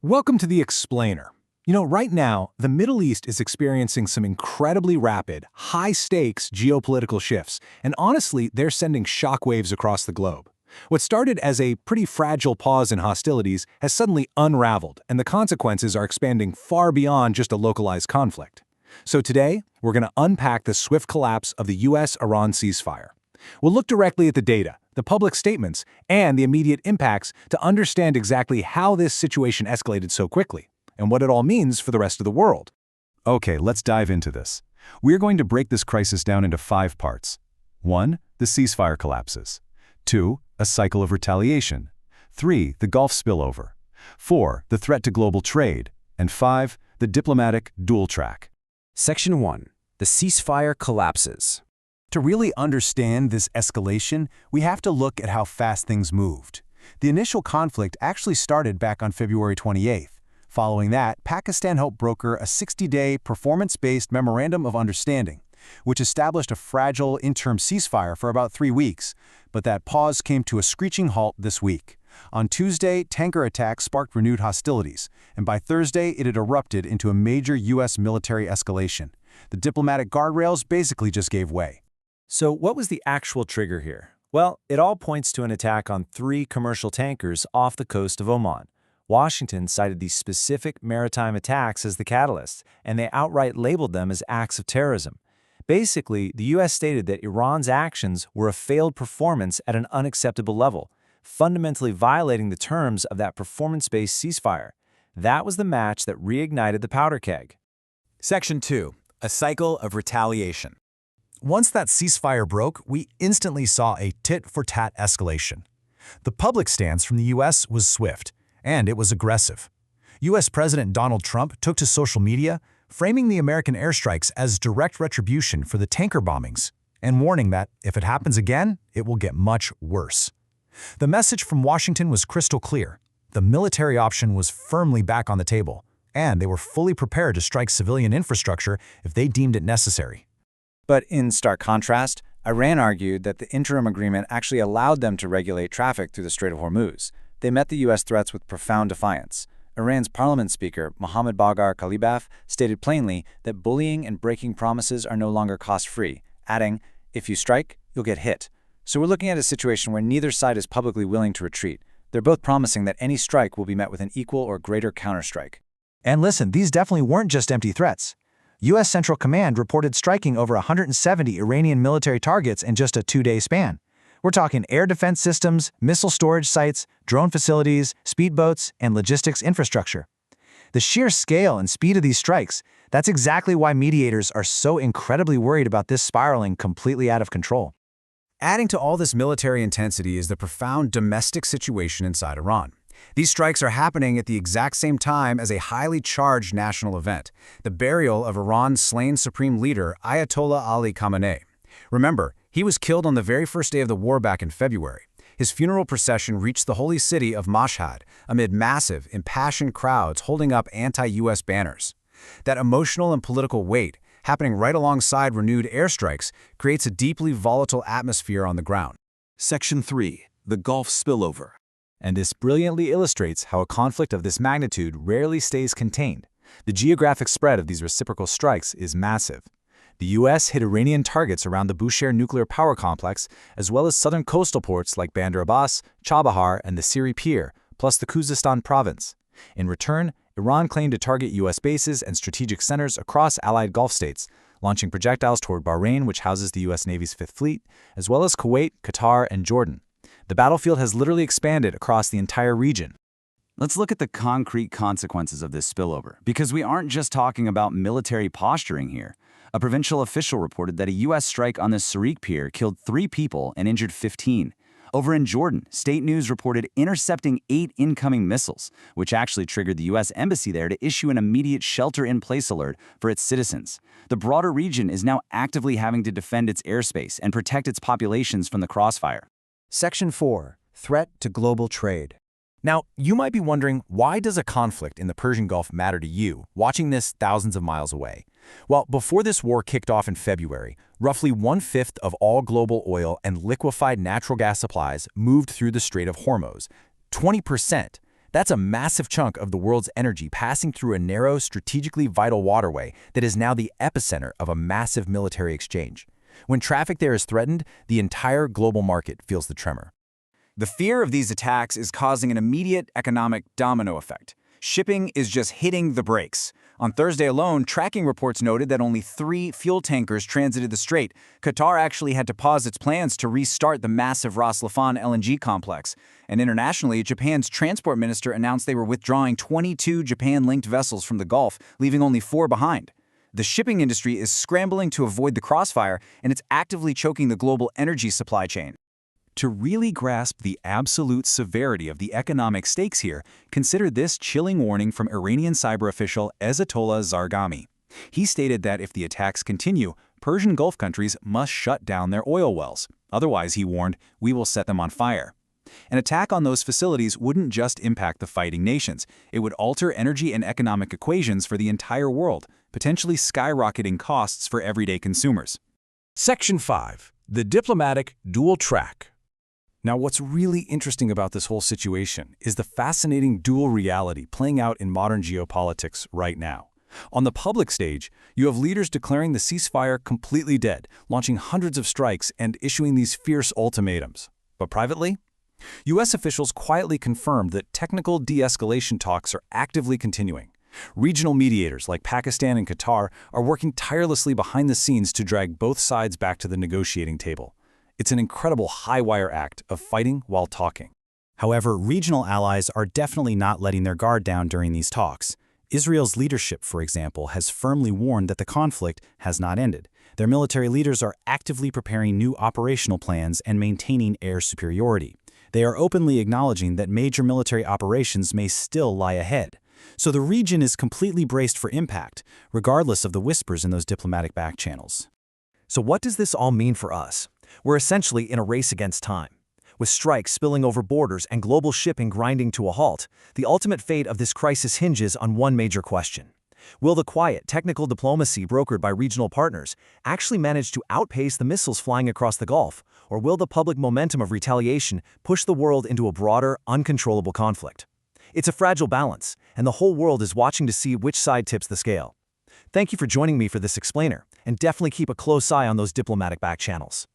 Welcome to the Explainer. Right now, the Middle East is experiencing some incredibly rapid, high-stakes geopolitical shifts, and honestly, they're sending shockwaves across the globe. What started as a pretty fragile pause in hostilities has suddenly unraveled, and the consequences are expanding far beyond just a localized conflict. So today, we're going to unpack the swift collapse of the U.S.-Iran ceasefire. We'll look directly at the data, the public statements, and the immediate impacts to understand exactly how this situation escalated so quickly, and what it all means for the rest of the world. Okay, let's dive into this. We're going to break this crisis down into 5 parts. 1. The ceasefire collapses. 2. A cycle of retaliation. 3. The Gulf spillover. 4. The threat to global trade. And 5. The diplomatic dual track. Section 1. The ceasefire collapses. To really understand this escalation, we have to look at how fast things moved. The initial conflict actually started back on February 28th. Following that, Pakistan helped broker a 60-day performance-based Memorandum of Understanding, which established a fragile interim ceasefire for about 3 weeks. But that pause came to a screeching halt this week. On Tuesday, tanker attacks sparked renewed hostilities, and by Thursday, it had erupted into a major U.S. military escalation. The diplomatic guardrails basically just gave way. So what was the actual trigger here? Well, it all points to an attack on 3 commercial tankers off the coast of Oman. Washington cited these specific maritime attacks as the catalyst, and they outright labeled them as acts of terrorism. Basically, the U.S. stated that Iran's actions were a failed performance at an unacceptable level, fundamentally violating the terms of that performance-based ceasefire. That was the match that reignited the powder keg. Section 2. A cycle of retaliation. Once that ceasefire broke, we instantly saw a tit-for-tat escalation. The public stance from the U.S. was swift, and it was aggressive. U.S. President Donald Trump took to social media, framing the American airstrikes as direct retribution for the tanker bombings, and warning that if it happens again, it will get much worse. The message from Washington was crystal clear. The military option was firmly back on the table, and they were fully prepared to strike civilian infrastructure if they deemed it necessary. But in stark contrast, Iran argued that the interim agreement actually allowed them to regulate traffic through the Strait of Hormuz. They met the U.S. threats with profound defiance. Iran's parliament speaker, Mohammad Bagher Khalibaf, stated plainly that bullying and breaking promises are no longer cost-free, adding, "If you strike, you'll get hit." So we're looking at a situation where neither side is publicly willing to retreat. They're both promising that any strike will be met with an equal or greater counterstrike. And listen, these definitely weren't just empty threats. U.S. Central Command reported striking over 170 Iranian military targets in just a 2-day span. We're talking air defense systems, missile storage sites, drone facilities, speedboats, and logistics infrastructure. The sheer scale and speed of these strikes, that's exactly why mediators are so incredibly worried about this spiraling completely out of control. Adding to all this military intensity is the profound domestic situation inside Iran. These strikes are happening at the exact same time as a highly charged national event, the burial of Iran's slain supreme leader, Ayatollah Ali Khamenei. Remember, he was killed on the very first day of the war back in February. His funeral procession reached the holy city of Mashhad amid massive, impassioned crowds holding up anti-U.S. banners. That emotional and political weight, happening right alongside renewed airstrikes, creates a deeply volatile atmosphere on the ground. Section 3. The Gulf spillover. And this brilliantly illustrates how a conflict of this magnitude rarely stays contained. The geographic spread of these reciprocal strikes is massive. The U.S. hit Iranian targets around the Bushehr nuclear power complex, as well as southern coastal ports like Bandar Abbas, Chabahar, and the Siri Pier, plus the Khuzestan province. In return, Iran claimed to target U.S. bases and strategic centers across allied Gulf states, launching projectiles toward Bahrain, which houses the U.S. Navy's Fifth Fleet, as well as Kuwait, Qatar, and Jordan. The battlefield has literally expanded across the entire region. Let's look at the concrete consequences of this spillover, because we aren't just talking about military posturing here. A provincial official reported that a U.S. strike on the Sariq Pier killed 3 people and injured 15. Over in Jordan, state news reported intercepting 8 incoming missiles, which actually triggered the U.S. embassy there to issue an immediate shelter-in-place alert for its citizens. The broader region is now actively having to defend its airspace and protect its populations from the crossfire. Section 4. Threat to global trade. Now, you might be wondering, why does a conflict in the Persian Gulf matter to you, watching this thousands of miles away? Well, before this war kicked off in February, roughly 1/5 of all global oil and liquefied natural gas supplies moved through the Strait of Hormuz. 20%. That's a massive chunk of the world's energy passing through a narrow, strategically vital waterway that is now the epicenter of a massive military exchange. When traffic there is threatened, the entire global market feels the tremor. The fear of these attacks is causing an immediate economic domino effect. Shipping is just hitting the brakes. On Thursday alone, tracking reports noted that only 3 fuel tankers transited the strait. Qatar actually had to pause its plans to restart the massive Ras Laffan LNG complex. And internationally, Japan's transport minister announced they were withdrawing 22 Japan-linked vessels from the Gulf, leaving only 4 behind. The shipping industry is scrambling to avoid the crossfire, and it's actively choking the global energy supply chain. To really grasp the absolute severity of the economic stakes here, consider this chilling warning from Iranian cyber official Ezatollah Zarghami. He stated that if the attacks continue, Persian Gulf countries must shut down their oil wells. Otherwise, he warned, we will set them on fire. An attack on those facilities wouldn't just impact the fighting nations. It would alter energy and economic equations for the entire world, potentially skyrocketing costs for everyday consumers. Section 5. The diplomatic dual track. Now, what's really interesting about this whole situation is the fascinating dual reality playing out in modern geopolitics right now. On the public stage, you have leaders declaring the ceasefire completely dead, launching hundreds of strikes and issuing these fierce ultimatums. But privately, U.S. officials quietly confirmed that technical de-escalation talks are actively continuing. Regional mediators like Pakistan and Qatar are working tirelessly behind the scenes to drag both sides back to the negotiating table. It's an incredible high-wire act of fighting while talking. However, regional allies are definitely not letting their guard down during these talks. Israel's leadership, for example, has firmly warned that the conflict has not ended. Their military leaders are actively preparing new operational plans and maintaining air superiority. They are openly acknowledging that major military operations may still lie ahead. So the region is completely braced for impact, regardless of the whispers in those diplomatic back channels. So what does this all mean for us? We're essentially in a race against time. With strikes spilling over borders and global shipping grinding to a halt, the ultimate fate of this crisis hinges on one major question. Will the quiet, technical diplomacy brokered by regional partners actually manage to outpace the missiles flying across the Gulf, or will the public momentum of retaliation push the world into a broader, uncontrollable conflict? It's a fragile balance, and the whole world is watching to see which side tips the scale. Thank you for joining me for this explainer, and definitely keep a close eye on those diplomatic back channels.